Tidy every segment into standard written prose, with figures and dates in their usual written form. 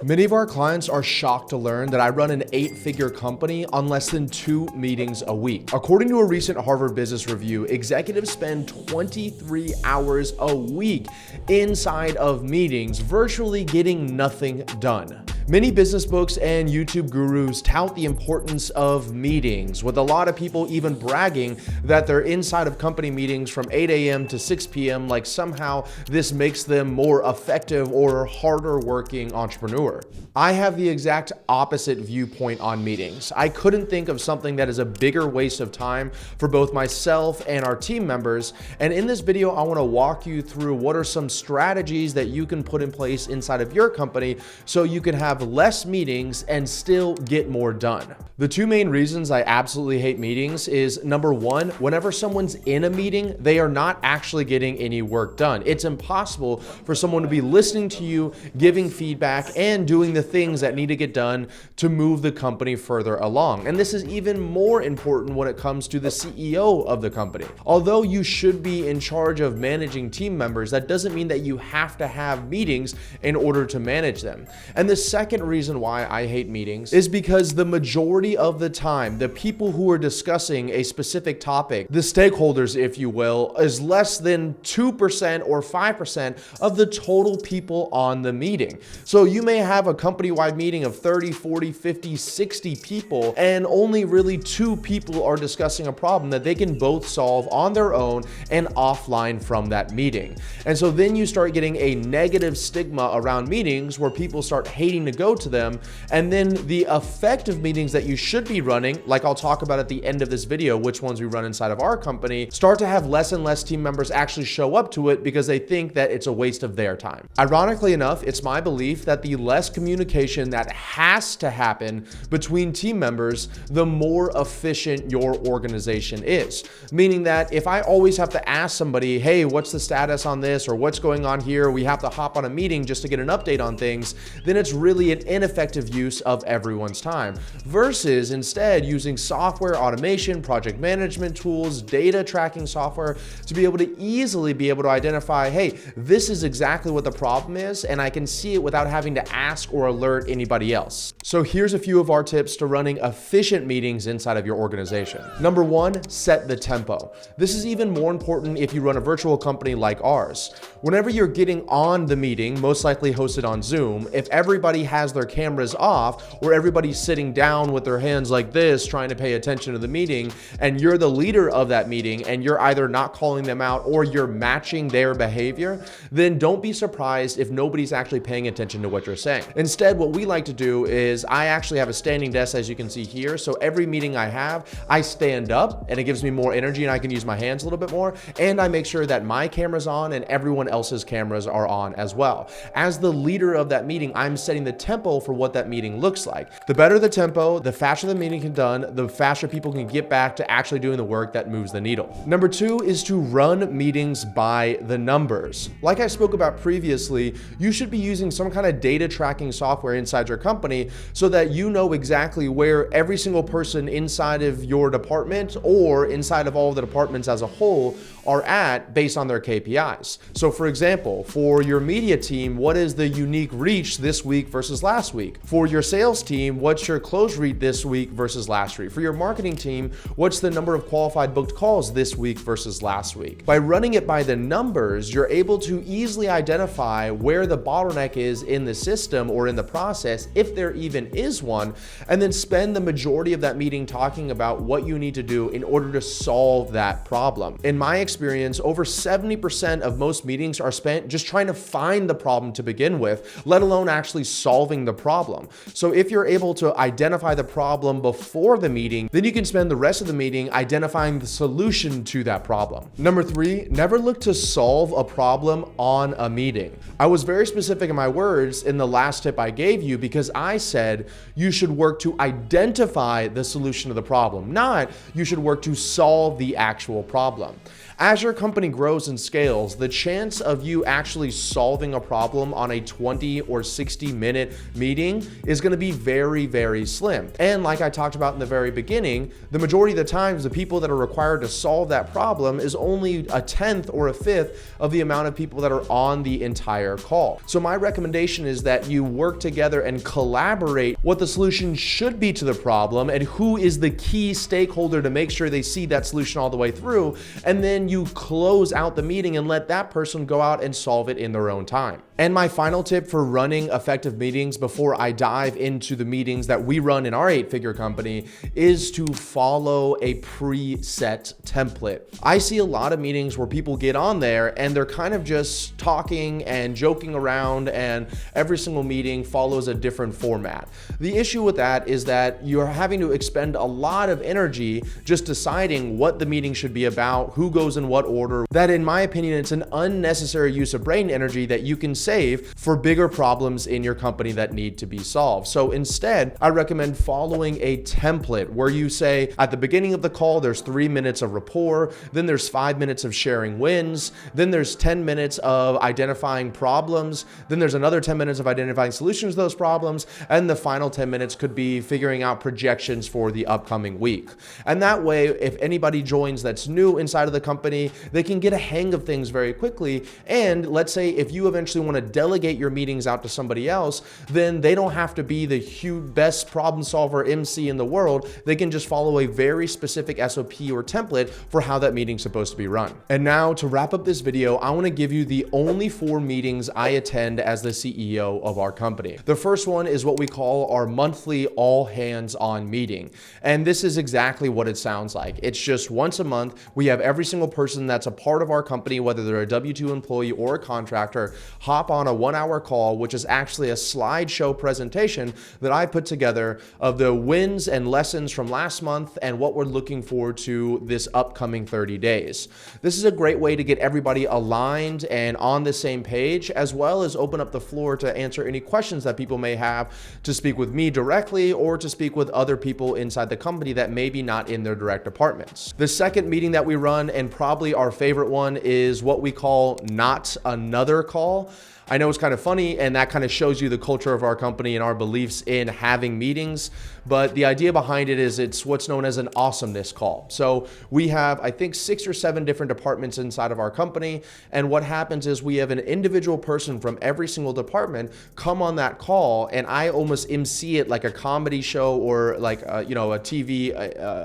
Many of our clients are shocked to learn that I run an 8-figure company on less than 2 meetings a week. According to a recent Harvard Business Review, executives spend 23 hours a week inside of meetings, virtually getting nothing done. Many business books and YouTube gurus tout the importance of meetings, with a lot of people even bragging that they're inside of company meetings from 8 a.m. to 6 p.m. like somehow this makes them more effective or harder working entrepreneur. I have the exact opposite viewpoint on meetings. I couldn't think of something that is a bigger waste of time for both myself and our team members. And in this video, I want to walk you through what are some strategies that you can put in place inside of your company so you can have less meetings and still get more done. The two main reasons I absolutely hate meetings is number one, whenever someone's in a meeting, they are not actually getting any work done. It's impossible for someone to be listening to you, giving feedback, and doing the things that need to get done to move the company further along. And this is even more important when it comes to the CEO of the company. Although you should be in charge of managing team members, that doesn't mean that you have to have meetings in order to manage them. And the second reason why I hate meetings is because the majority of the time, the people who are discussing a specific topic, the stakeholders, if you will, is less than 2% or 5% of the total people on the meeting. So you may have a company-wide meeting of 30, 40, 50, 60 people, and only really 2 people are discussing a problem that they can both solve on their own and offline from that meeting. And so then you start getting a negative stigma around meetings where people start hating to go to them. And then the effective meetings that you should be running, like I'll talk about at the end of this video, which ones we run inside of our company, start to have less and less team members actually show up to it because they think that it's a waste of their time. Ironically enough, it's my belief that the less communication that has to happen between team members, the more efficient your organization is. Meaning that if I always have to ask somebody, hey, what's the status on this, or what's going on here, we have to hop on a meeting just to get an update on things, then it's really an ineffective use of everyone's time. Versus instead using software automation, project management tools, data tracking software to be able to easily be able to identify, hey, this is exactly what the problem is, and I can see it without having to ask or alert anybody else. So here's a few of our tips to running efficient meetings inside of your organization. Number one, set the tempo. This is even more important if you run a virtual company like ours. Whenever you're getting on the meeting, most likely hosted on Zoom, if everybody has their cameras off or everybody's sitting down with their hands like this trying to pay attention to the meeting, and you're the leader of that meeting and you're either not calling them out or you're matching their behavior, then don't be surprised if nobody's actually paying attention to what you're saying. Instead, what we like to do is I actually have a standing desk, as you can see here. So every meeting I have, I stand up and it gives me more energy and I can use my hands a little bit more. And I make sure that my camera's on and everyone else's cameras are on as well. As the leader of that meeting, I'm setting the tempo for what that meeting looks like. The better the tempo, the faster the meeting can be done, the faster people can get back to actually doing the work that moves the needle. Number two is to run meetings by the numbers. Like I spoke about previously, you should be using some kind of data tracking software inside your company so that you know exactly where every single person inside of your department or inside of all of the departments as a whole are at based on their KPIs. So for example, for your media team, what is the unique reach this week versus last week? For your sales team, what's your close rate this week versus last week? For your marketing team, what's the number of qualified booked calls this week versus last week? By running it by the numbers, you're able to easily identify where the bottleneck is in the system or in the process, if there even is one, and then spend the majority of that meeting talking about what you need to do in order to solve that problem. In my experience, over 70% of most meetings are spent just trying to find the problem to begin with, let alone actually solving the problem. So if you're able to identify the problem before the meeting, then you can spend the rest of the meeting identifying the solution to that problem. Number three, never look to solve a problem on a meeting. I was very specific in my words in the last tip I gave you because I said you should work to identify the solution to the problem, not you should work to solve the actual problem. As your company grows and scales, the chance of you actually solving a problem on a 20 or 60-minute meeting is going to be very, very slim. And like I talked about in the very beginning, the majority of the times, the people that are required to solve that problem is only a tenth or a fifth of the amount of people that are on the entire call. So my recommendation is that you work together and collaborate what the solution should be to the problem and who is the key stakeholder to make sure they see that solution all the way through. And then you close out the meeting and let that person go out and solve it in their own time. And my final tip for running effective meetings before I dive into the meetings that we run in our 8-figure company is to follow a preset template. I see a lot of meetings where people get on there and they're kind of just talking and joking around, and every single meeting follows a different format. The issue with that is that you're having to expend a lot of energy just deciding what the meeting should be about, who goes in what order. That, in my opinion, it's an unnecessary use of brain energy that you can save for bigger problems in your company that need to be solved. So instead, I recommend following a template where you say at the beginning of the call, there's 3 minutes of rapport, then there's 5 minutes of sharing wins, then there's 10 minutes of identifying problems, then there's another 10 minutes of identifying solutions to those problems, and the final 10 minutes could be figuring out projections for the upcoming week. And that way, if anybody joins that's new inside of the company, they can get a hang of things very quickly. And let's say if you eventually want to delegate your meetings out to somebody else, then they don't have to be the huge best problem solver MC in the world. They can just follow a very specific SOP or template for how that meeting's supposed to be run. And now to wrap up this video, I want to give you the only 4 meetings I attend as the CEO of our company. The first one is what we call our monthly all hands on meeting. And this is exactly what it sounds like. It's just once a month. We have every single person that's a part of our company, whether they're a W-2 employee or a contractor, hop on a 1-hour call, which is actually a slideshow presentation that I put together of the wins and lessons from last month and what we're looking forward to this upcoming 30 days. This is a great way to get everybody aligned and on the same page, as well as open up the floor to answer any questions that people may have, to speak with me directly or to speak with other people inside the company that may be not in their direct departments. The second meeting that we run, and probably our favorite one, is what we call not another call. I know it's kind of funny, and that kind of shows you the culture of our company and our beliefs in having meetings, but the idea behind it is it's what's known as an awesomeness call. So we have, I think, 6 or 7 different departments inside of our company, and what happens is we have an individual person from every single department come on that call, and I almost MC it like a comedy show or like a TV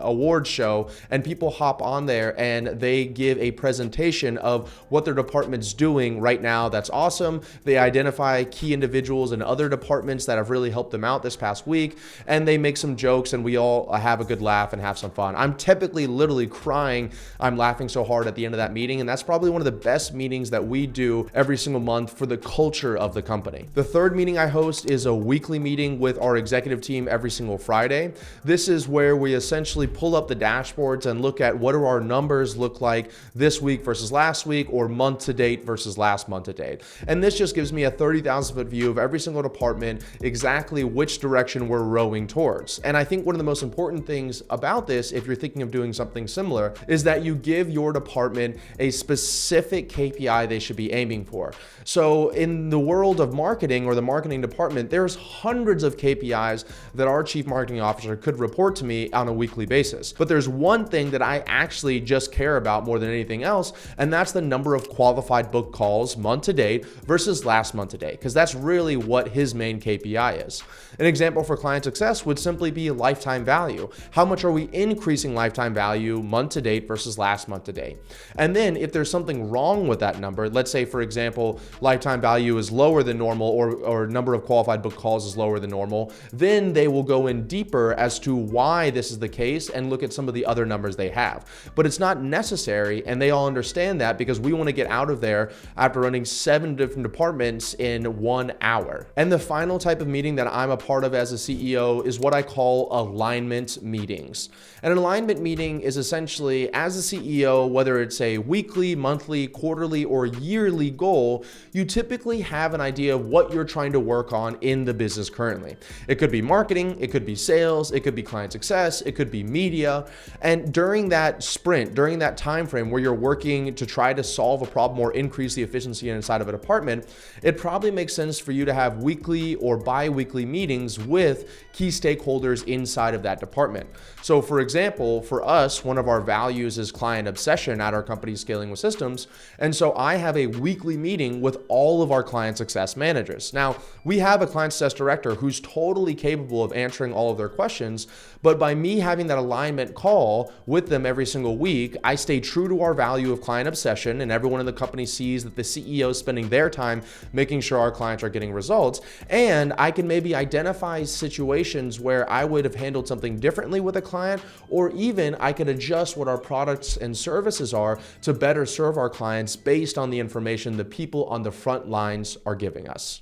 award show, and people hop on there and they give a presentation of what their department's doing right now that's awesome. They identify key individuals in other departments that have really helped them out this past week, and they make some jokes, and we all have a good laugh and have some fun. I'm typically literally crying. I'm laughing so hard at the end of that meeting, and that's probably one of the best meetings that we do every single month for the culture of the company. The third meeting I host is a weekly meeting with our executive team every single Friday. This is where we essentially pull up the dashboards and look at what do our numbers look like this week versus last week, or month to date versus last month to date. And this just gives me a 30,000 foot view of every single department, exactly which direction we're rowing towards. And I think one of the most important things about this, if you're thinking of doing something similar, is that you give your department a specific KPI they should be aiming for. So in the world of marketing, or the marketing department, there's hundreds of KPIs that our chief marketing officer could report to me on a weekly basis. But there's one thing that I actually just care about more than anything else, and that's the number of qualified book calls month to date versus last month to date, because that's really what his main KPI is. An example for client success would simply be lifetime value. How much are we increasing lifetime value month to date versus last month to date? And then if there's something wrong with that number, let's say, for example, lifetime value is lower than normal, or number of qualified book calls is lower than normal, then they will go in deeper as to why this is the case and look at some of the other numbers they have. But it's not necessary, and they all understand that, because we want to get out of there after running 7 different departments departments in 1 hour. And the final type of meeting that I'm a part of as a CEO is what I call alignment meetings. And an alignment meeting is essentially, as a CEO, whether it's a weekly, monthly, quarterly, or yearly goal, you typically have an idea of what you're trying to work on in the business currently. It could be marketing, it could be sales, it could be client success, it could be media. And during that sprint, during that time frame where you're working to try to solve a problem or increase the efficiency inside of a department, it probably makes sense for you to have weekly or bi-weekly meetings with key stakeholders inside of that department. So for example, for us, one of our values is client obsession at our company Scaling with Systems. And so I have a weekly meeting with all of our client success managers. Now, we have a client success director who's totally capable of answering all of their questions, but by me having that alignment call with them every single week, I stay true to our value of client obsession, and everyone in the company sees that the CEO is spending their time making sure our clients are getting results. And I can maybe identify situations where I would have handled something differently with a client, or even I could adjust what our products and services are to better serve our clients based on the information the people on the front lines are giving us.